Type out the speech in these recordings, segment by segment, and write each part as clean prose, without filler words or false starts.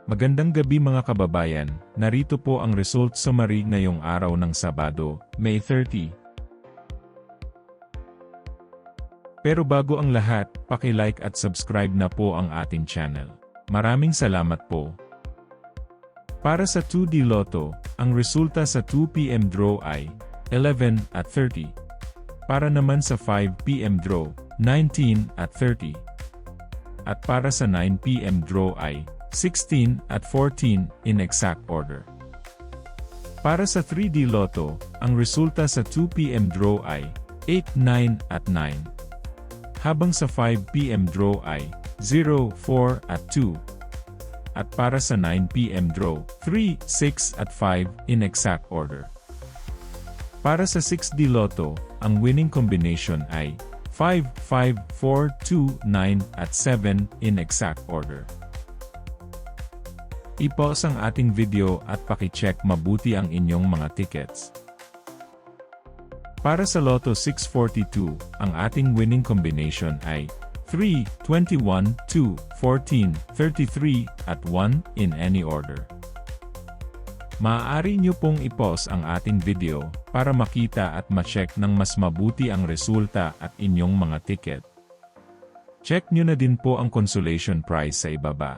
Magandang gabi mga kababayan, narito po ang result summary ngayong araw ng Sabado, May 30. Pero bago ang lahat, paki-like at subscribe na po ang ating channel. Maraming salamat po. Para sa 2D Lotto, ang resulta sa 2 PM draw ay 11:30. Para naman sa 5 PM draw, 19:30. At para sa 9 PM draw ay 16:14 in exact order. Para sa 3D Lotto, ang resulta sa 2 PM draw ay 8:9. Habang sa 5 PM draw ay 0:4:2. At para sa 9 PM draw, 3:6:5 in exact order. Para sa 6D Lotto, ang winning combination ay 5:5:4:2:9 in exact order. I-pause ang ating video at paki-check mabuti ang inyong mga tickets. Para sa Lotto 642, ang ating winning combination ay 3, 21, 2, 14, 33, at 1 in any order. Maaari nyo pong i-pause ang ating video para makita at ma-check ng mas mabuti ang resulta at inyong mga ticket. Check nyo na din po ang consolation prize sa ibaba.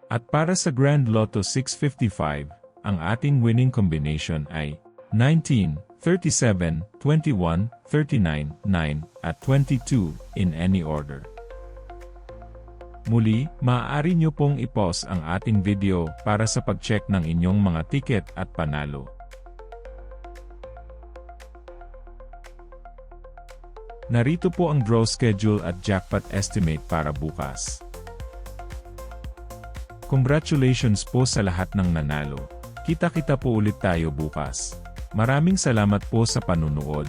At para sa Grand Lotto 655, ang ating winning combination ay 19, 37, 21, 39, 9, at 22 in any order. Muli, maaari nyo pong i-pause ang ating video para sa pag-check ng inyong mga ticket at panalo. Narito po ang draw schedule at jackpot estimate para bukas. Congratulations po sa lahat ng nanalo. Kita-kita po ulit tayo bukas. Maraming salamat po sa panunood.